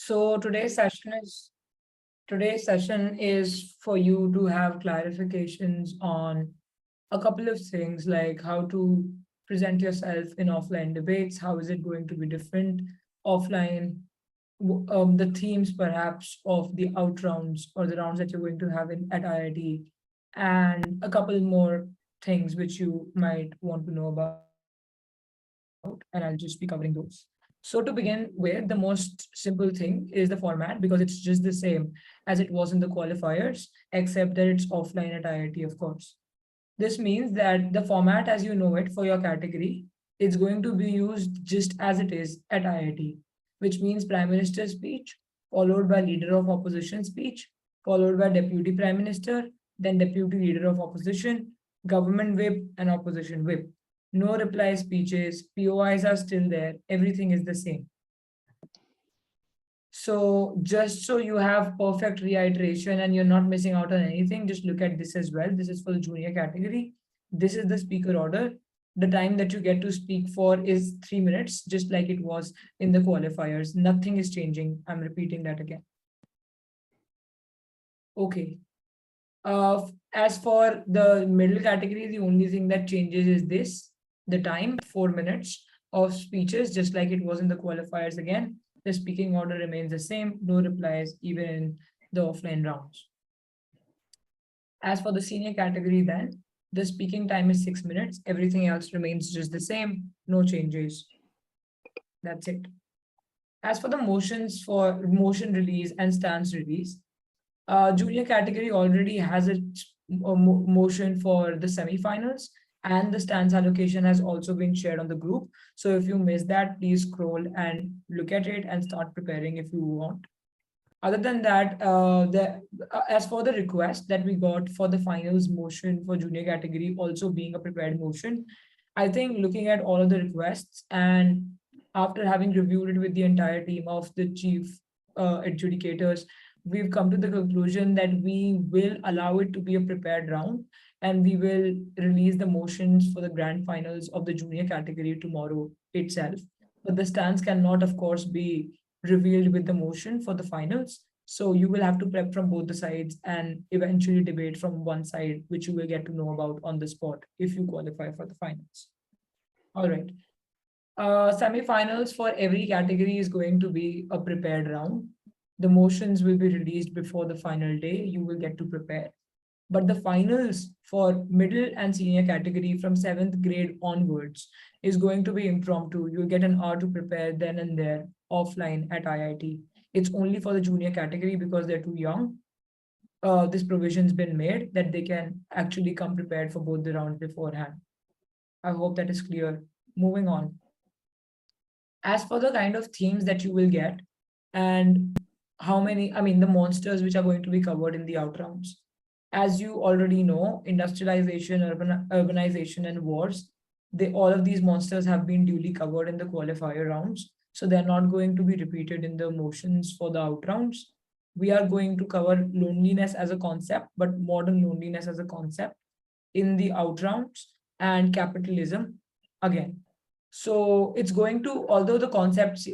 So today's session is for you to have clarifications on a couple of things like how to present yourself in offline debates, how is it going to be different offline, the themes perhaps of the out rounds or the rounds that you're going to have at IIT, and a couple more things which you might want to know about, and I'll just be covering those. So to begin with, the most simple thing is the format because it's just the same as it was in the qualifiers, except that it's offline at IIT, of course. This means that the format as you know it for your category is going to be used just as it is at IIT, which means Prime Minister's speech, followed by Leader of Opposition speech, followed by Deputy Prime Minister, then Deputy Leader of Opposition, Government Whip, and Opposition Whip. No reply speeches, POIs are still there, everything is the same. So just so you have perfect reiteration and you're not missing out on anything, just look at this as well. This is for the junior category. This is the speaker order. The time that you get to speak for is 3 minutes, just like it was in the qualifiers. Nothing is changing. I'm repeating that again. Okay. As for the middle category, the only thing that changes is this, the time, 4 minutes of speeches, just like it was in the qualifiers again. The speaking order remains the same, no replies even in the offline rounds. As for the senior category then, the speaking time is 6 minutes. Everything else remains just the same, no changes. That's it. As for the motions for motion release and stance release, junior category already has a motion for the semifinals, and the stance allocation has also been shared on the group. So if you miss that, please scroll and look at it and start preparing if you want. Other than that, as for the request that we got for the finals motion for junior category also being a prepared motion, I think looking at all of the requests and after having reviewed it with the entire team of the chief adjudicators, we've come to the conclusion that we will allow it to be a prepared round and we will release the motions for the grand finals of the junior category tomorrow itself. But the stance cannot, of course, be revealed with the motion for the finals. So you will have to prep from both the sides and eventually debate from one side, which you will get to know about on the spot if you qualify for the finals. All right. Semi-finals for every category is going to be a prepared round. The motions will be released before the final day. You will get to prepare. But the finals for middle and senior category from 7th grade onwards is going to be impromptu. You'll get an hour to prepare then and there offline at IIT. It's only for the junior category because they're too young. This provision's been made that they can actually come prepared for both the rounds beforehand. I hope that is clear. Moving on. As for the kind of themes that you will get and how many, the monsters which are going to be covered in the out rounds. As you already know, industrialization, urbanization, and wars, all of these monsters have been duly covered in the qualifier rounds. So they're not going to be repeated in the motions for the out rounds. We are going to cover loneliness as a concept, but modern loneliness as a concept in the out rounds, and capitalism again. So it's going to, although the concept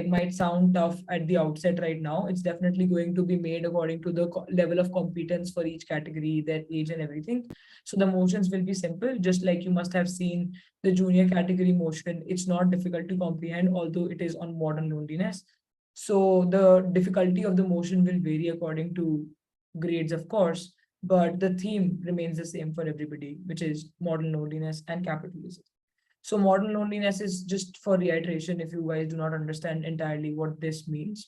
might sound tough at the outset right now, it's definitely going to be made according to the level of competence for each category, their age and everything. So the motions will be simple, just like you must have seen the junior category motion. It's not difficult to comprehend, although it is on modern loneliness. So the difficulty of the motion will vary according to grades, of course, but the theme remains the same for everybody, which is modern loneliness and capitalism. So modern loneliness is, just for reiteration, if you guys do not understand entirely what this means.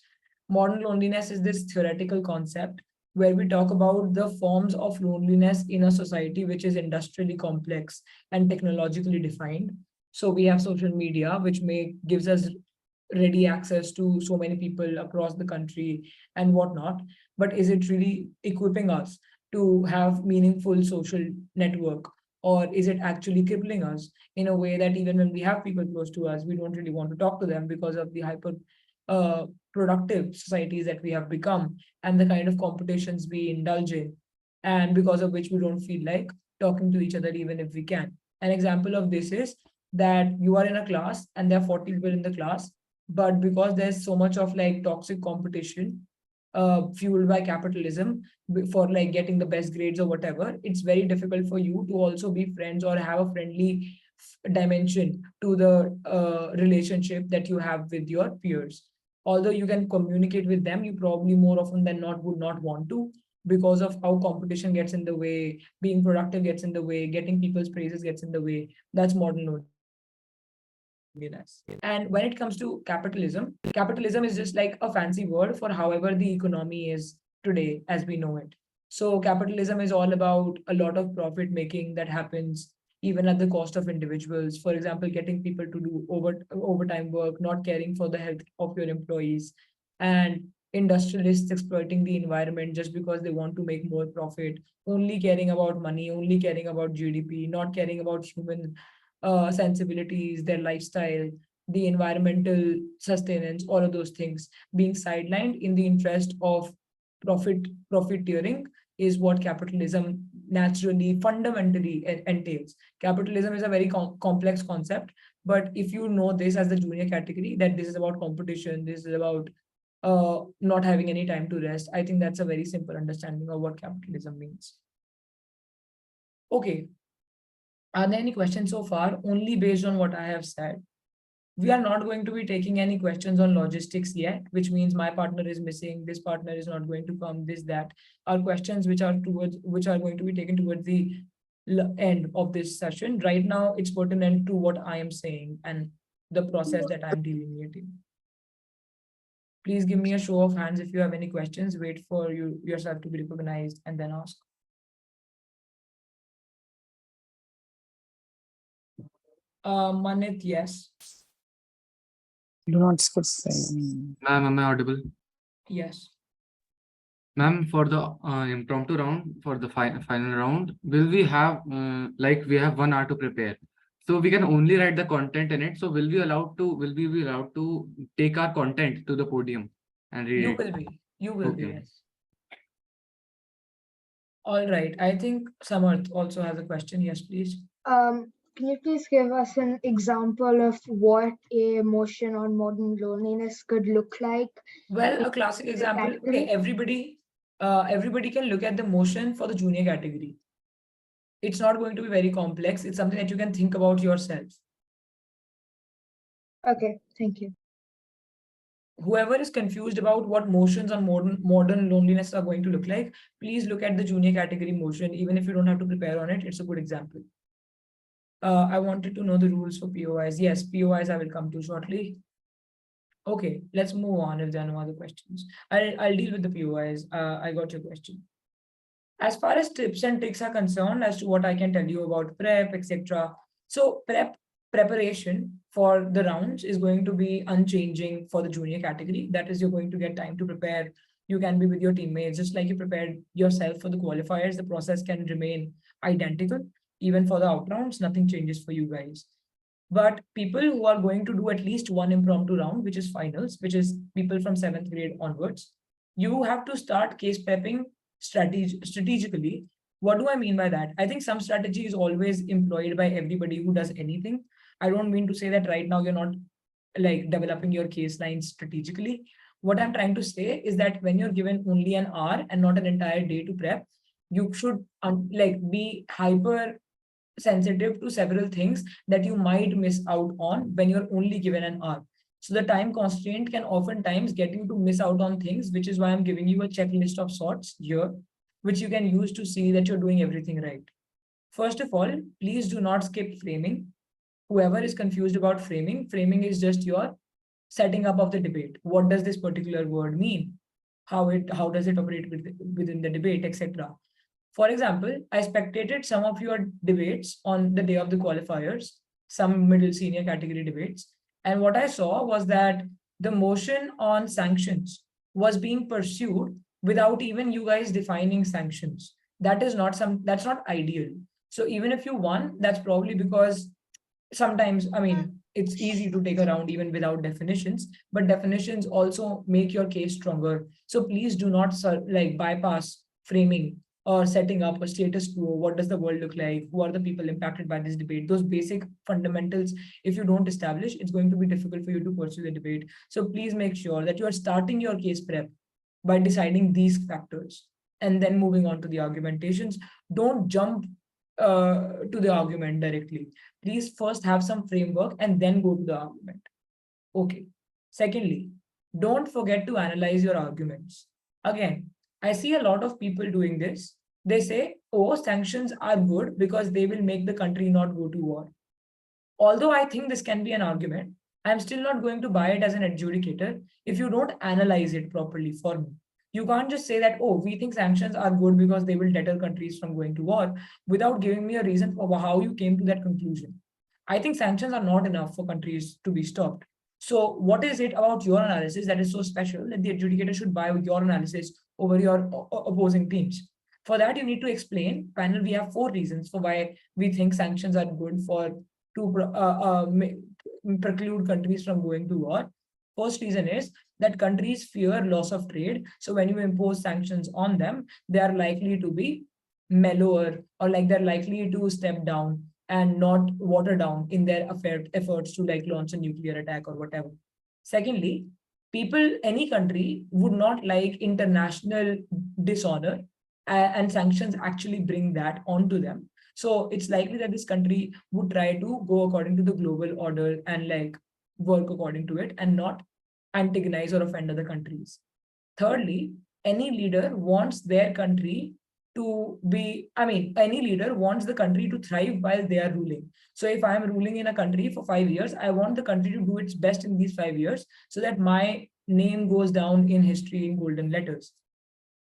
Modern loneliness is this theoretical concept where we talk about the forms of loneliness in a society which is industrially complex and technologically defined. So we have social media, which gives us ready access to so many people across the country and whatnot. But is it really equipping us to have meaningful social network? Or is it actually crippling us in a way that even when we have people close to us, we don't really want to talk to them because of the hyper productive societies that we have become and the kind of competitions we indulge in, and because of which we don't feel like talking to each other even if we can. An example of this is that you are in a class and there are 40 people in the class, but because there's so much of like toxic competition fueled by capitalism for like getting the best grades or whatever, it's very difficult for you to also be friends or have a friendly dimension to the relationship that you have with your peers. Although you can communicate with them, you probably more often than not would not want to, because of how competition gets in the way, being productive gets in the way, getting people's praises gets in the way. That's modern loneliness. And when it comes to capitalism is just like a fancy word for however the economy is today as we know it. So capitalism is all about a lot of profit making that happens even at the cost of individuals. For example, getting people to do overtime work, not caring for the health of your employees, and industrialists exploiting the environment just because they want to make more profit, only caring about money, only caring about GDP, not caring about human sensibilities, their lifestyle, the environmental sustenance, all of those things being sidelined in the interest of profiteering is what capitalism naturally fundamentally entails. Capitalism is a very complex concept, but if you know this as the junior category, that this is about competition, this is about not having any time to rest, I think that's a very simple understanding of what capitalism means. Okay, are there any questions so far? Only based on what I have said. We are not going to be taking any questions on logistics yet, which means my partner is missing, this partner is not going to come, this, that. Are questions which are going to be taken towards the end of this session. Right now, it's pertinent to what I am saying and the process that I'm delineating. Please give me a show of hands if you have any questions. Wait for yourself to be recognized and then ask. Manit, yes. Do not skip. Ma'am, am I audible? Yes. Ma'am, for the impromptu round, for the final round, will we have like we have 1 hour to prepare? So we can only write the content in it. So will we be allowed to take our content to the podium and read You it? will be. You will be, Okay. yes. All right. I think Samarth also has a question. Yes, please. Can you please give us an example of what a motion on modern loneliness could look like? Well, a classic The example. Okay, category? everybody can look at the motion for the junior category. It's not going to be very complex. It's something that you can think about yourself. Okay, thank you. Whoever is confused about what motions on modern loneliness are going to look like, please look at the junior category motion. Even if you don't have to prepare on it, it's a good example. I wanted to know the rules for POIs. Yes, POIs I will come to shortly. Okay, let's move on if there are no other questions. I'll deal with the POIs. I got your question. As far as tips and tricks are concerned, as to what I can tell you about prep, etc. So preparation for the rounds is going to be unchanging for the junior category. That is, you're going to get time to prepare. You can be with your teammates, just like you prepared yourself for the qualifiers. The process can remain identical. Even for the out rounds, nothing changes for you guys. But people who are going to do at least one impromptu round, which is finals, which is people from 7th grade onwards, you have to start case prepping strategically. What do I mean by that? I think some strategy is always employed by everybody who does anything. I don't mean to say that right now you're not like developing your case lines strategically. What I'm trying to say is that when you're given only an hour and not an entire day to prep, you should like be hyper sensitive to several things that you might miss out on when you're only given an hour. So the time constraint can oftentimes get you to miss out on things, which is why I'm giving you a checklist of sorts here, which you can use to see that you're doing everything right. First of all, please do not skip framing. Whoever is confused about framing, framing is just your setting up of the debate. What does this particular word mean? How does it operate within the debate, etc. For example, I spectated some of your debates on the day of the qualifiers, some middle senior category debates. And what I saw was that the motion on sanctions was being pursued without even you guys defining sanctions. That's not ideal. So even if you won, that's probably because sometimes, I mean, it's easy to take a round even without definitions, but definitions also make your case stronger. So please do not like bypass framing or setting up a status quo. What does the world look like? Who are the people impacted by this debate? Those basic fundamentals, if you don't establish, it's going to be difficult for you to pursue the debate. So please make sure that you are starting your case prep by deciding these factors and then moving on to the argumentations. Don't jump to the argument directly. Please first have some framework and then go to the argument. Okay. Secondly, don't forget to analyze your arguments. Again, I see a lot of people doing this. They say, oh, sanctions are good because they will make the country not go to war. Although I think this can be an argument, I'm still not going to buy it as an adjudicator if you don't analyze it properly for me. You can't just say that, oh, we think sanctions are good because they will deter countries from going to war without giving me a reason for how you came to that conclusion. I think sanctions are not enough for countries to be stopped. So what is it about your analysis that is so special that the adjudicator should buy your analysis over your opposing teams? For that, you need to explain, panel, we have 4 reasons for why we think sanctions are good for to preclude countries from going to war. First reason is that countries fear loss of trade. So when you impose sanctions on them, they are likely to be mellower, or like they're likely to step down and not water down in their efforts to like launch a nuclear attack or whatever. Secondly, any country would not like international dishonor, and sanctions actually bring that onto them. So it's likely that this country would try to go according to the global order and like work according to it and not antagonize or offend other countries. Thirdly, any leader wants their country to be, any leader wants the country to thrive while they are ruling. So if I'm ruling in a country for 5 years, I want the country to do its best in these 5 years so that my name goes down in history in golden letters.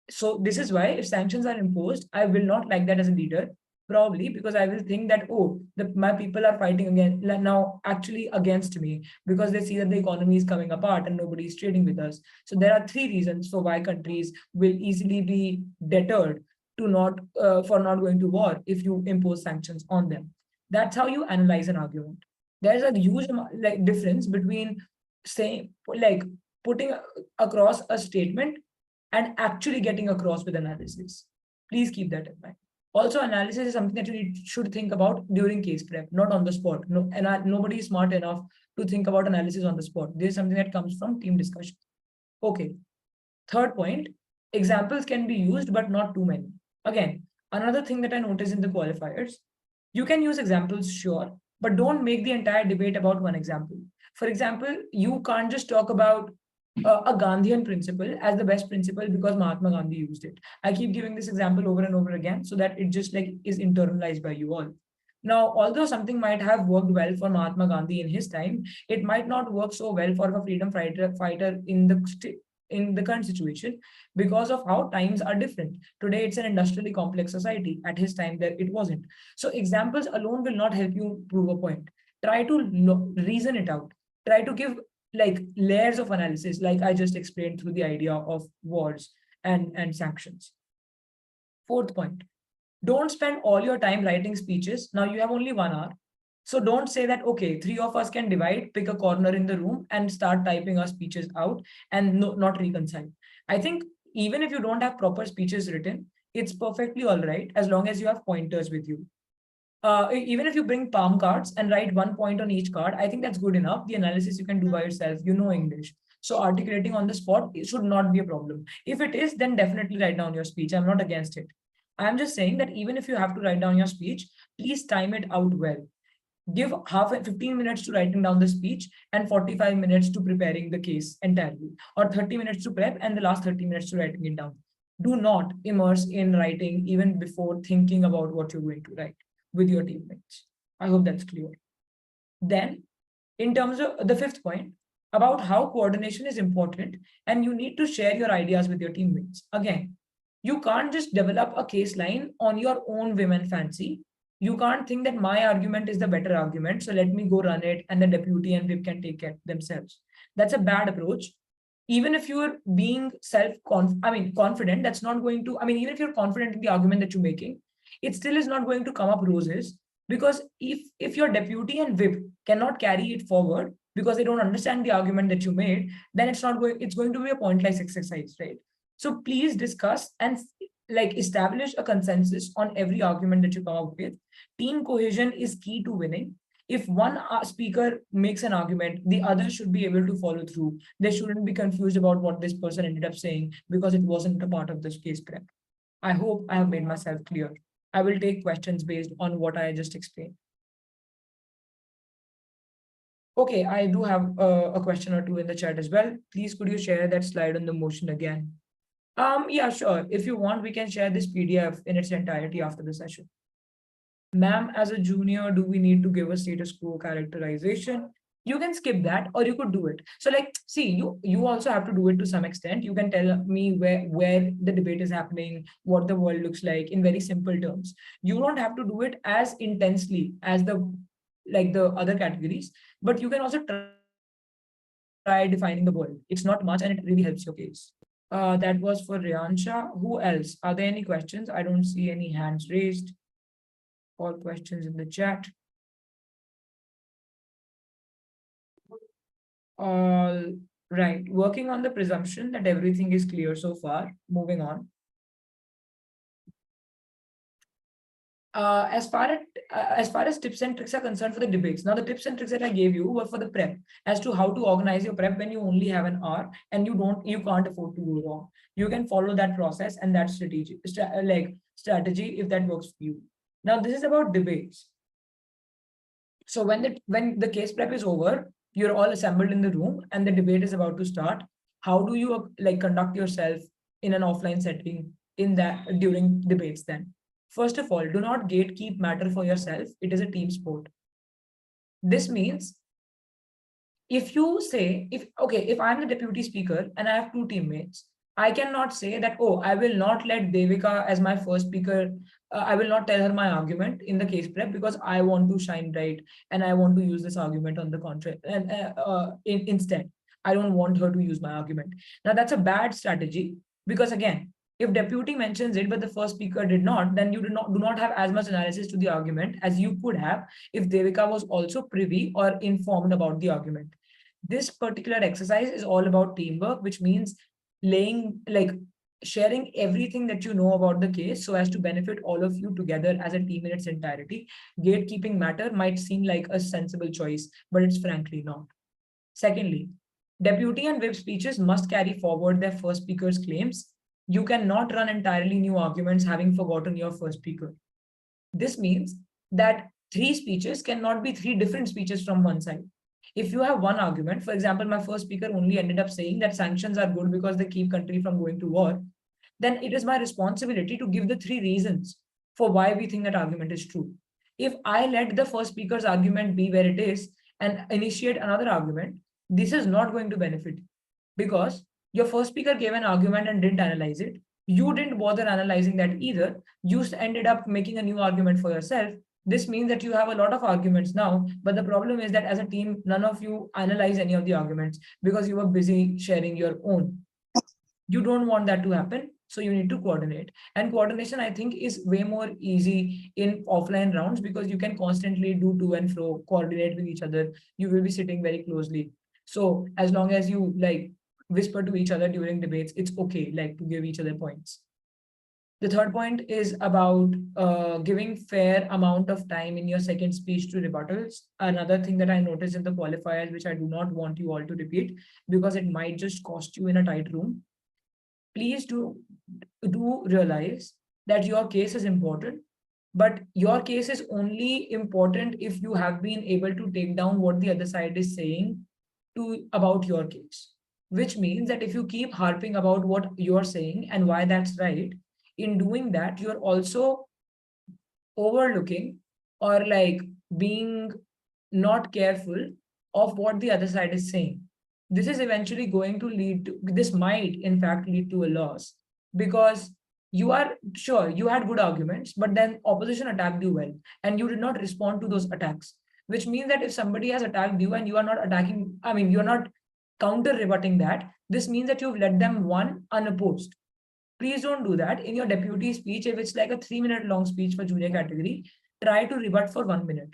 So this is why if sanctions are imposed, I will not like that as a leader, probably because I will think that, oh, my people are fighting again now actually against me because they see that the economy is coming apart and nobody is trading with us. So there are 3 reasons for why countries will easily be deterred to not for not going to war if you impose sanctions on them. That's how you analyze an argument. There's a huge difference between saying like putting across a statement and actually getting across with analysis. Please keep that in mind. Also, analysis is something that you should think about during case prep, not on the spot. No, and nobody is smart enough to think about analysis on the spot. This is something that comes from team discussion. Okay. Third point, examples can be used, but not too many. Again, another thing that I noticed in the qualifiers, you can use examples, sure, but don't make the entire debate about one example. For example, you can't just talk about a Gandhian principle as the best principle because Mahatma Gandhi used it. I keep giving this example over and over again so that it just like is internalized by you all. Now, although something might have worked well for Mahatma Gandhi in his time, it might not work so well for a freedom fighter in the current situation because of how times are different. Today, it's an industrially complex society. At his time, there it wasn't. So examples alone will not help you prove a point. Try to reason it out. Try to give like layers of analysis, like I just explained through the idea of wars and sanctions. Fourth point, don't spend all your time writing speeches. Now you have only 1 hour. So don't say that, okay, 3 of us can divide, pick a corner in the room and start typing our speeches out and not reconcile. I think even if you don't have proper speeches written, it's perfectly all right as long as you have pointers with you. Even if you bring palm cards and write 1 point on each card, I think that's good enough. The analysis you can do by yourself, you know English. So articulating on the spot should not be a problem. If it is, then definitely write down your speech. I'm not against it. I'm just saying that even if you have to write down your speech, please time it out well. Give 15 minutes to writing down the speech and 45 minutes to preparing the case entirely, or 30 minutes to prep and the last 30 minutes to writing it down. Do not immerse in writing even before thinking about what you're going to write with your teammates. I hope that's clear. Then, in terms of the 5th point, about how coordination is important and you need to share your ideas with your teammates. Again, you can't just develop a case line on your own whim and fancy. You can't think that my argument is the better argument, so let me go run it and the deputy and whip can take care themselves. That's a bad approach. Even if you're being confident, that's not going to, even if you're confident in the argument that you're making, it still is not going to come up roses, because if your deputy and whip cannot carry it forward because they don't understand the argument that you made, then it's going to be a pointless exercise, right? So please discuss and like establish a consensus on every argument that you come up with. Team cohesion is key to winning. If one speaker makes an argument, the other should be able to follow through. They shouldn't be confused about what this person ended up saying because it wasn't a part of this case prep. I hope I have made myself clear. I will take questions based on what I just explained. Okay, I do have a question or two in the chat as well. Please, could you share that slide on the motion again? Yeah, sure. If you want, we can share this PDF in its entirety after the session. Ma'am, as a junior, do we need to give a status quo characterization? You can skip that, or you could do it. So, like, see, you also have to do it to some extent. You can tell me where the debate is happening, what the world looks like in very simple terms. You don't have to do it as intensely as the other categories, but you can also try defining the world. It's not much, and it really helps your case. That was for Riyansha. Who else? Are there any questions? I don't see any hands raised. All questions in the chat. All right. Working on the presumption that everything is clear so far. Moving on. As far as tips and tricks are concerned for the debates, now the tips and tricks that I gave you were for the prep, as to how to organize your prep when you only have an hour and you can't afford to go wrong. You can follow that process and that strategy if that works for you. Now this is about debates. So when the case prep is over, you're all assembled in the room and the debate is about to start. How do you conduct yourself in an offline setting during debates then? First of all, do not gatekeep matter for yourself. It is a team sport. This means if you say, if I'm the deputy speaker and I have two teammates, I cannot say that, oh, I will not let Devika as my first speaker. I will not tell her my argument in the case prep because I want to shine bright and I want to use this argument on the contrary. And instead, I don't want her to use my argument. Now that's a bad strategy because again, if deputy mentions it, but the first speaker did not, then you do not have as much analysis to the argument as you could have if Devika was also privy or informed about the argument. This particular exercise is all about teamwork, which means sharing everything that you know about the case so as to benefit all of you together as a team in its entirety. Gatekeeping matter might seem like a sensible choice, but it's frankly not. Secondly, deputy and whip speeches must carry forward their first speaker's claims. You cannot run entirely new arguments having forgotten your first speaker. This means that 3 speeches cannot be 3 different speeches from one side. If you have one argument, for example, my first speaker only ended up saying that sanctions are good because they keep country from going to war, then it is my responsibility to give the 3 reasons for why we think that argument is true. If I let the first speaker's argument be where it is and initiate another argument, this is not going to benefit because your first speaker gave an argument and didn't analyze it. You didn't bother analyzing that either. You ended up making a new argument for yourself. This means that you have a lot of arguments now, but the problem is that as a team, none of you analyze any of the arguments because you were busy sharing your own. You don't want that to happen, so you need to coordinate. And coordination, I think, is way more easy in offline rounds because you can constantly do to and fro, coordinate with each other. You will be sitting very closely. So as long as you whisper to each other during debates, it's okay, to give each other points. The third point is about giving fair amount of time in your second speech to rebuttals. Another thing that I noticed in the qualifiers, which I do not want you all to repeat because it might just cost you in a tight room. Please do realize that your case is important, but your case is only important if you have been able to take down what the other side is saying about your case. Which means that if you keep harping about what you're saying and why that's right, in doing that, you're also overlooking or being not careful of what the other side is saying. This is eventually going to this might in fact lead to a loss because you are sure you had good arguments, but then opposition attacked you well and you did not respond to those attacks, which means that if somebody has attacked you and you are not attacking, you're not counter rebutting that, this means that you've let them won unopposed. Please don't do that. In your deputy speech, if it's like a 3-minute long speech for junior category, try to rebut for 1 minute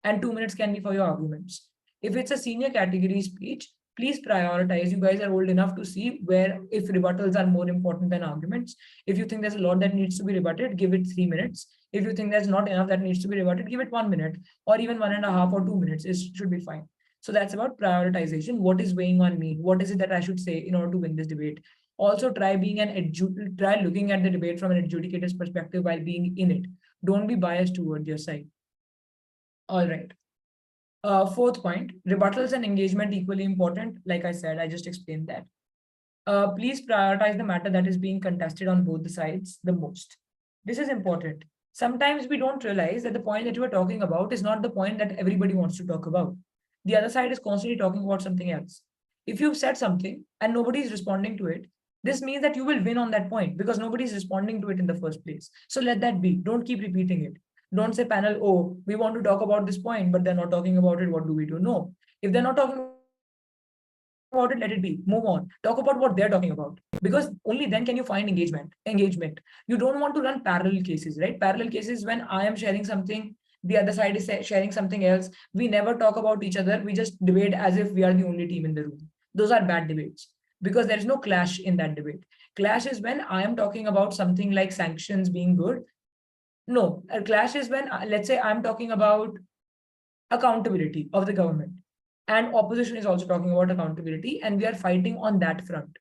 and 2 minutes can be for your arguments. If it's a senior category speech, please prioritize. You guys are old enough to see where if rebuttals are more important than arguments. If you think there's a lot that needs to be rebutted, give it 3 minutes. If you think there's not enough that needs to be rebutted, give it 1 minute or even 1.5 or 2 minutes. It should be fine. So that's about prioritization. What is weighing on me? What is it that I should say in order to win this debate? Also try try looking at the debate from an adjudicator's perspective while being in it. Don't be biased towards your side. All right. Fourth point, rebuttals and engagement equally important. Like I said, I just explained that. Please prioritize the matter that is being contested on both the sides the most. This is important. Sometimes we don't realize that the point that you are talking about is not the point that everybody wants to talk about. The other side is constantly talking about something else. If you've said something and nobody is responding to it, this means that you will win on that point because nobody is responding to it in the first place. So let that be. Don't keep repeating it. Don't say panel, oh, we want to talk about this point, but they're not talking about it. What do we do? No. If they're not talking about it, let it be. Move on. Talk about what they're talking about. Because only then can you find engagement. You don't want to run parallel cases, right? Parallel cases when I am sharing something, the other side is sharing something else. We never talk about each other. We just debate as if we are the only team in the room. Those are bad debates because there is no clash in that debate. Clash is when I am talking about something like sanctions being good. No, a clash is when, let's say I'm talking about accountability of the government and opposition is also talking about accountability and we are fighting on that front.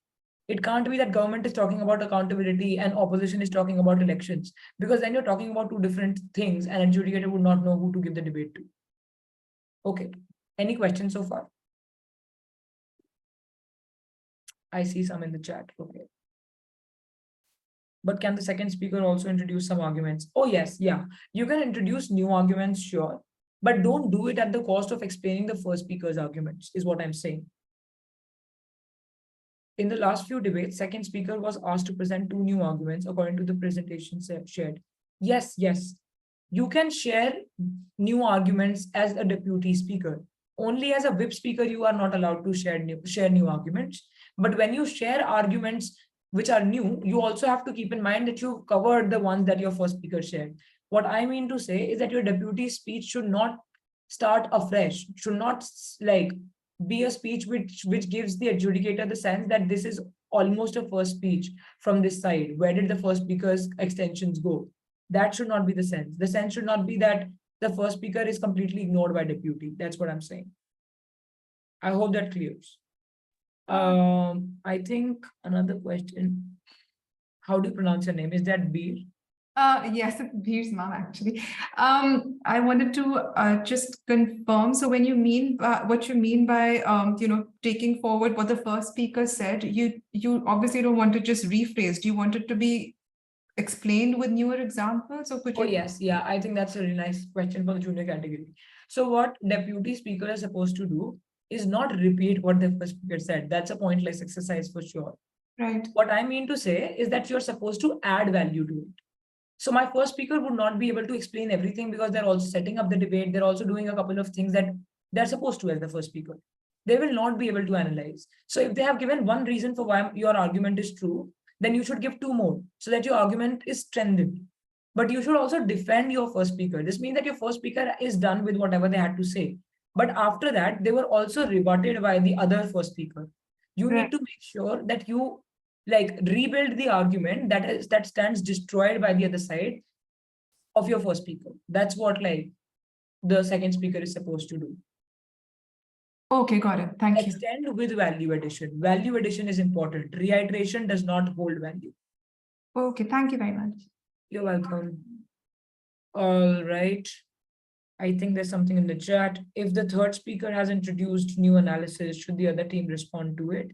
It can't be that government is talking about accountability and opposition is talking about elections because then you're talking about two different things and adjudicator would not know who to give the debate to. Okay, any questions so far? I see some in the chat. Okay. But can the second speaker also introduce some arguments? Oh, yes. Yeah. You can introduce new arguments, sure. But don't do it at the cost of explaining the first speaker's arguments, is what I'm saying. In the last few debates, second speaker was asked to present 2 new arguments according to the presentation shared. Yes, yes. You can share new arguments as a deputy speaker. Only as a whip speaker, you are not allowed to share new arguments. But when you share arguments which are new, you also have to keep in mind that you've covered the ones that your first speaker shared. What I mean to say is that your deputy speech should not start afresh, should not like be a speech which gives the adjudicator the sense that this is almost a first speech from this side. Where did the first speaker's extensions go? That should not be the sense. The sense should not be that the first speaker is completely ignored by deputy. That's what I'm saying. I hope that clears. I think another question. How do you pronounce your name? Is that Beer? Yes, it's Beer's mom, actually. I wanted to just confirm. So when you mean what you mean by taking forward what the first speaker said, you obviously don't want to just rephrase. Do you want it to be explained with newer examples, or could you? Oh, yes. Yeah, I think that's a really nice question for the junior category. So what deputy speaker is supposed to do is not repeat what the first speaker said. That's a pointless exercise for sure. Right. What I mean to say is that you're supposed to add value to it. So my first speaker would not be able to explain everything because they're also setting up the debate. They're also doing a couple of things that they're supposed to as the first speaker. They will not be able to analyze. So if they have given one reason for why your argument is true, then you should give 2 more so that your argument is strengthened. But you should also defend your first speaker. This means that your first speaker is done with whatever they had to say. But after that, they were also rebutted by the other first speaker. You need to make sure that you rebuild the argument that stands destroyed by the other side of your first speaker. That's what the second speaker is supposed to do. Okay, got it. Thank you. Extend with value addition. Value addition is important. Reiteration does not hold value. Okay, thank you very much. You're welcome. All right. I think there's something in the chat. If the third speaker has introduced new analysis, should the other team respond to it?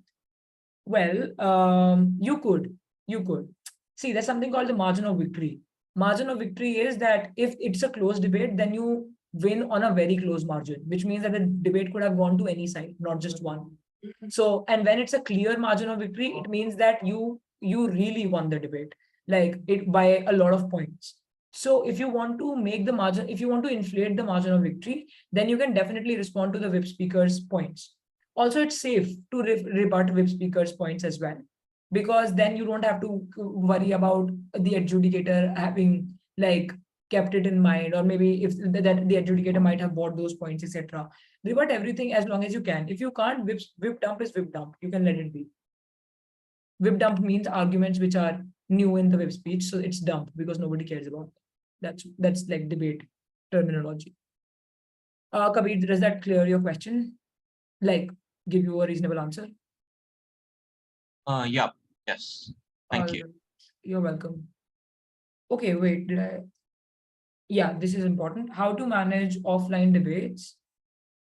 Well, you could. See, there's something called the margin of victory. Margin of victory is that if it's a close debate, then you win on a very close margin, which means that the debate could have gone to any side, not just one. So, and when it's a clear margin of victory, it means that you really won the debate, by a lot of points. So if you want to make the margin, if you want to inflate the margin of victory, then you can definitely respond to the whip speaker's points. Also, it's safe to rebut whip speaker's points as well, because then you don't have to worry about the adjudicator having kept it in mind, or maybe if that the adjudicator might have bought those points, etc. Rebut everything as long as you can. If you can't, whip dump is whip dump. You can let it be. Whip dump means arguments which are new in the whip speech, so it's dump because nobody cares about them. That's like debate terminology. Kabir, does that clear your question? Like, give you a reasonable answer? Yeah. Yes. Thank you. Alright, you're welcome. Okay, wait, did I? Yeah, this is important. How to manage offline debates.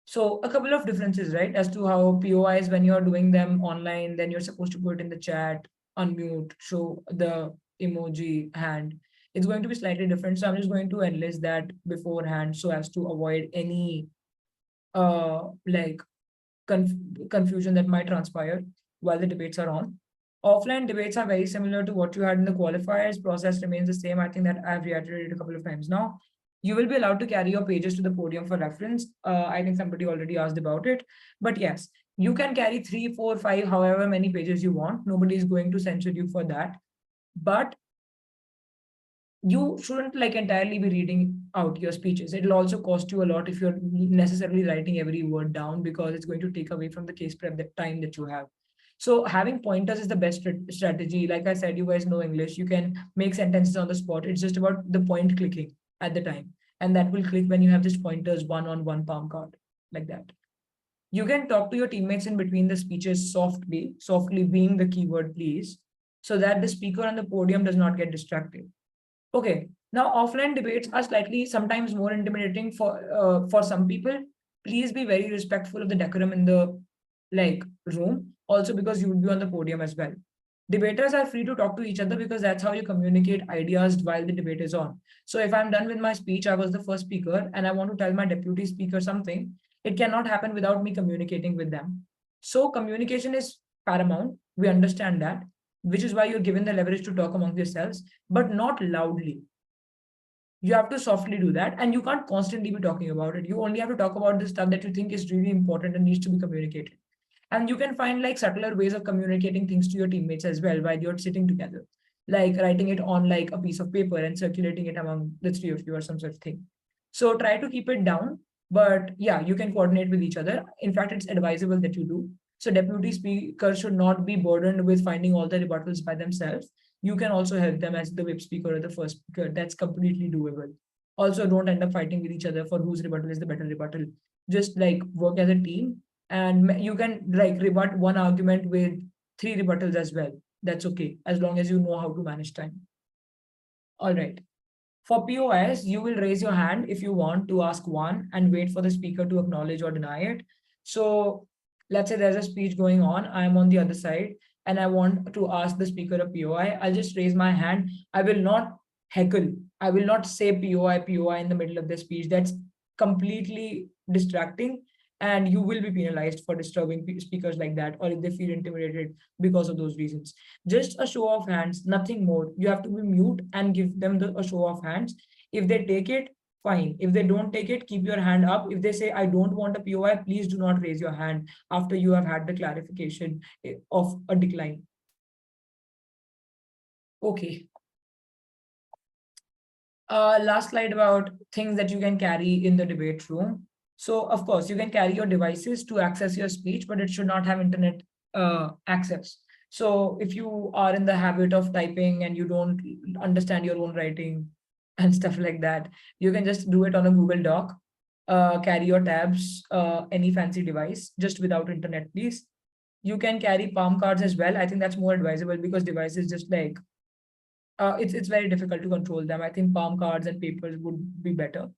So a couple of differences, right? As to how POIs, when you're doing them online, then you're supposed to put in the chat, unmute, show the emoji hand. It's going to be slightly different. So I'm just going to enlist that beforehand so as to avoid any like confusion that might transpire while the debates are on. Offline debates are very similar to what you had in the qualifiers. Process remains the same. I think that I've reiterated a couple of times now. You will be allowed to carry your pages to the podium for reference. I think somebody already asked about it. But yes, you can carry 3, 4, 5, however many pages you want. Nobody is going to censure you for that. But you shouldn't like entirely be reading out your speeches. It'll also cost you a lot if you're necessarily writing every word down, because it's going to take away from the case prep that time that you have. So having pointers is the best strategy. Like I said, you guys know English. You can make sentences on the spot. It's just about the point clicking at the time. And that will click when you have just pointers one on one palm card, like that. You can talk to your teammates in between the speeches softly being the keyword, please, so that the speaker on the podium does not get distracted. Okay, now offline debates are slightly sometimes more intimidating for some people. Please be very respectful of the decorum in the room, also because you would be on the podium as well. Debaters are free to talk to each other because that's how you communicate ideas while the debate is on. So if I'm done with my speech, I was the first speaker and I want to tell my deputy speaker something, it cannot happen without me communicating with them. So communication is paramount. We understand that, which is why you're given the leverage to talk among yourselves, but not loudly. You have to softly do that, and you can't constantly be talking about it. You only have to talk about the stuff that you think is really important and needs to be communicated. And you can find like subtler ways of communicating things to your teammates as well while you're sitting together, like writing it on like a piece of paper and circulating it among the three of you or some such thing. So try to keep it down, but yeah, you can coordinate with each other. In fact, it's advisable that you do. So deputy speakers should not be burdened with finding all the rebuttals by themselves. You can also help them as the whip speaker or the first speaker. That's completely doable. Also, don't end up fighting with each other for whose rebuttal is the better rebuttal. Just like work as a team, and you can like rebut one argument with 3 rebuttals as well. That's okay, as long as you know how to manage time. All right. For POS, you will raise your hand if you want to ask one and wait for the speaker to acknowledge or deny it. So let's say there's a speech going on, I'm on the other side, and I want to ask the speaker a POI. I'll just raise my hand. I will not heckle. I will not say POI in the middle of the speech. That's completely distracting, and you will be penalized for disturbing speakers like that, or if they feel intimidated because of those reasons. Just a show of hands, nothing more. You have to be mute and give them a show of hands. If they take it, fine. If they don't take it, keep your hand up. If they say, I don't want a POI, please do not raise your hand after you have had the clarification of a decline. Okay. Last slide about things that you can carry in the debate room. So of course, you can carry your devices to access your speech, but it should not have internet access. So if you are in the habit of typing and you don't understand your own writing and stuff like that, you can just do it on a Google Doc. Carry your tabs, any fancy device, just without internet, please. You can carry palm cards as well. I think that's more advisable because devices just like it's very difficult to control them. I think palm cards and papers would be better,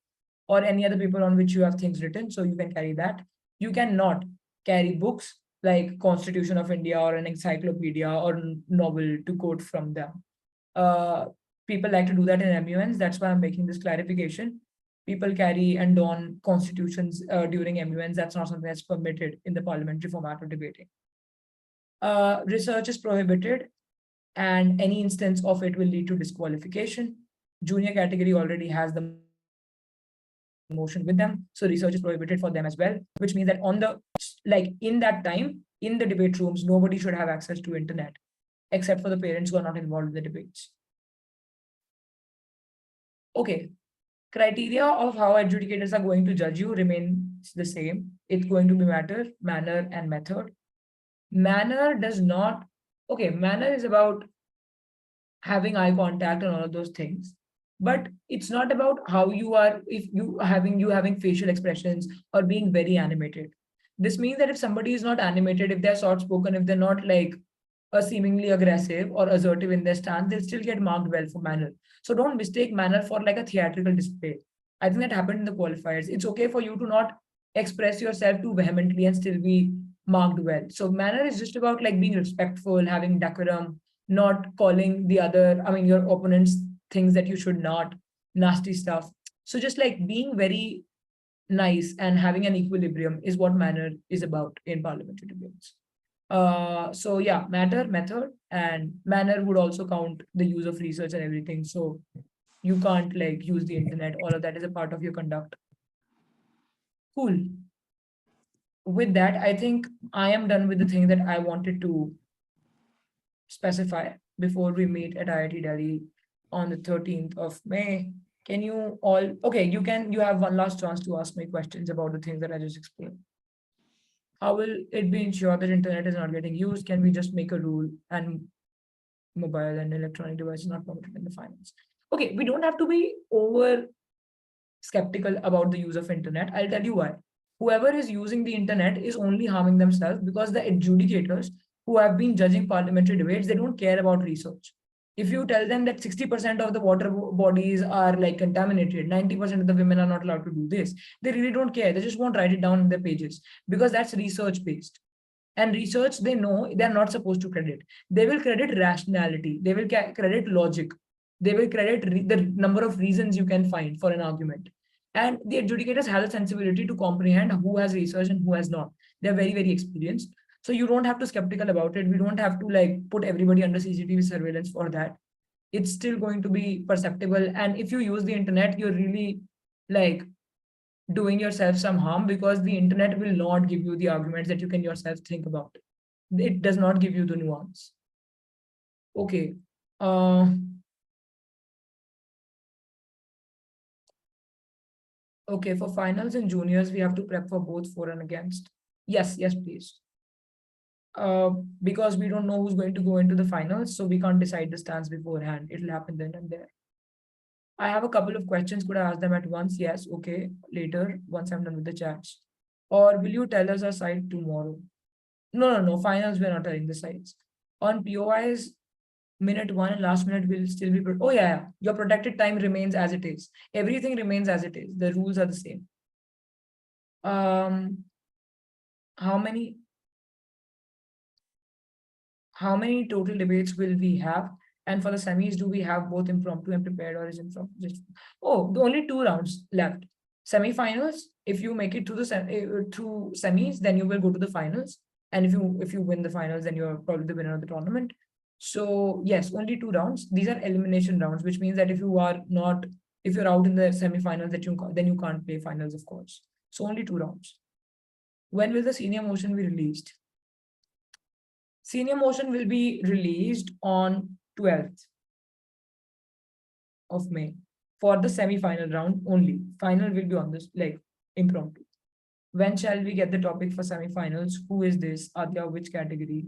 or any other paper on which you have things written. So you can carry that. You cannot carry books like Constitution of India or an encyclopedia or novel to quote from them. People like to do that in MUNs. That's why I'm making this clarification. People carry and don constitutions during MUNs. That's not something that's permitted in the parliamentary format of debating. Research is prohibited, and any instance of it will lead to disqualification. Junior category already has the motion with them, so research is prohibited for them as well, which means that on the in that time in the debate rooms, nobody should have access to internet except for the parents who are not involved in the debates. Okay, Criteria of how adjudicators are going to judge you remains the same. It's going to be matter, manner, and method. Manner does not, okay, manner is about having eye contact and all of those things. But it's not about how you are, if you having facial expressions or being very animated. This means that if somebody is not animated, if they're soft spoken, if they're not like seemingly aggressive or assertive in their stance, they'll still get marked well for manner. So don't mistake manner for like a theatrical display. I think that happened in the qualifiers. It's okay for you to not express yourself too vehemently and still be marked well. So manner is just about like being respectful, having decorum, not calling the other, I mean, your opponents things that you should not, nasty stuff. So just like being very nice and having an equilibrium is what manner is about in parliamentary debates. So yeah, matter, method, and manner would also count the use of research and everything. So you can't like use the internet. All of that is a part of your conduct. Cool. With that, I think I am done with the thing that I wanted to specify before we meet at IIT Delhi on the 13th of May. Can you all, okay, you have one last chance to ask me questions about the things that I just explained. How will it be ensured that internet is not getting used? Can we just make a rule and mobile and electronic devices not permitted in the finance? Okay, we don't have to be over skeptical about the use of internet. I'll tell you why. Whoever is using the internet is only harming themselves because the adjudicators who have been judging parliamentary debates, they don't care about research. If you tell them that 60% of the water bodies are like contaminated, 90% of the women are not allowed to do this, they really don't care. They just won't write it down in their pages because that's research based. And research, they know they're not supposed to credit. They will credit rationality. They will credit logic. They will credit the number of reasons you can find for an argument. And the adjudicators have the sensibility to comprehend who has research and who has not. They're very, very experienced. So you don't have to skeptical about it. We don't have to like put everybody under CCTV surveillance for that. It's still going to be perceptible. And if you use the internet, you're really like doing yourself some harm because the internet will not give you the arguments that you can yourself think about. It does not give you the nuance. Okay. Okay, for finals and juniors, we have to prep for both for and against. Yes, yes, please. Because we don't know who's going to go into the finals, so we can't decide the stance beforehand. It'll happen then and there. I have a couple of questions. Could I ask them at once? Yes, okay. Later, once I'm done with the chats. Or will you tell us our side tomorrow? No. Finals, we're not telling the sides. On POIs, minute one and last minute will still be. Oh, yeah. Your protected time remains as it is. Everything remains as it is. The rules are the same. How many total debates will we have? And for the semis, do we have both impromptu and prepared, or is impromptu just? Oh, the only 2 rounds left. Semi-finals, if you make it through the through semis, then you will go to the finals. And if you win the finals, then you're probably the winner of the tournament. So yes, only 2 rounds. These are elimination rounds, which means that if you're out in the semi-finals, then you can't play finals, of course. So only 2 rounds. When will the senior motion be released? Senior motion will be released on 12th of May for the semi-final round only. Final will be on this like impromptu. When shall we get the topic for semi-finals? Who is this? Adya, which category?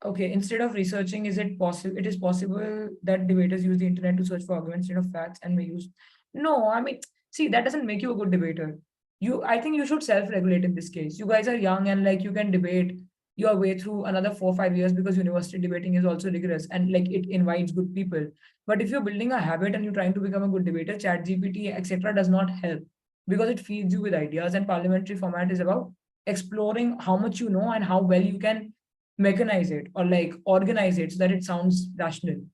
Okay, instead of researching, it is possible that debaters use the internet to search for arguments instead of facts and may use. No, I mean, see, that doesn't make you a good debater. I think you should self-regulate in this case. You guys are young and like you can debate your way through another 4 or 5 years because university debating is also rigorous and like it invites good people. But if you're building a habit and you're trying to become a good debater, ChatGPT, etc., does not help because it feeds you with ideas, and parliamentary format is about exploring how much you know and how well you can mechanize it or like organize it so that it sounds rational.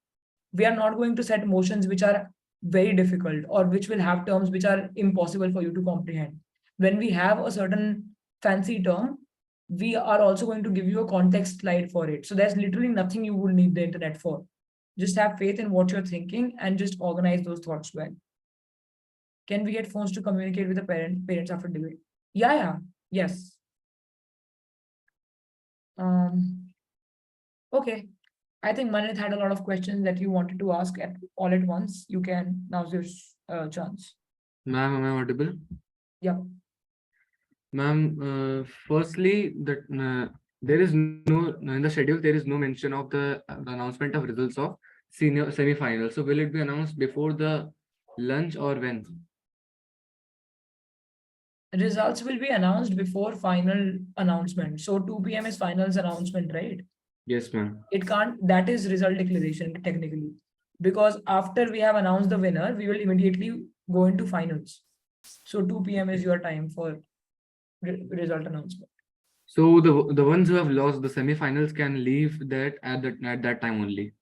We are not going to set motions which are very difficult or which will have terms which are impossible for you to comprehend. When we have a certain fancy term, we are also going to give you a context slide for it. So there's literally nothing you would need the internet for. Just have faith in what you're thinking and just organize those thoughts well. Can we get phones to communicate with the parents after debate? Yeah, yes. Okay. I think Manit had a lot of questions that you wanted to ask at all at once. You can, now's your chance. Ma'am, am I audible? Yeah. Ma'am, firstly, that there is no in the schedule. There is no mention of the announcement of results of senior semi-final. So will it be announced before the lunch or when? Results will be announced before final announcement. So 2 p.m. is finals announcement, right? Yes, ma'am. It can't, that is result declaration technically. Because after we have announced the winner, we will immediately go into finals. So 2 p.m. is your time for result announcement. So the ones who have lost the semi-finals can leave that at that time only.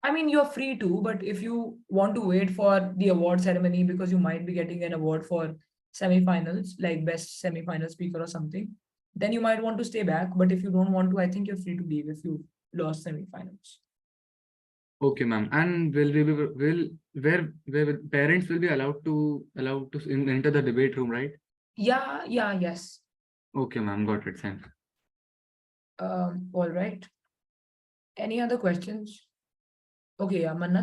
I mean, you're free to, but if you want to wait for the award ceremony because you might be getting an award for semi-finals, like best semi-final speaker or something, then you might want to stay back. But if you don't want to, I think you're free to leave if you lost semi-finals. Okay, ma'am. And will we be where parents will be allowed to enter the debate room, right? Yeah, yes. Okay, ma'am. Got it. Thanks. All right. Any other questions? Okay, yeah, Manna.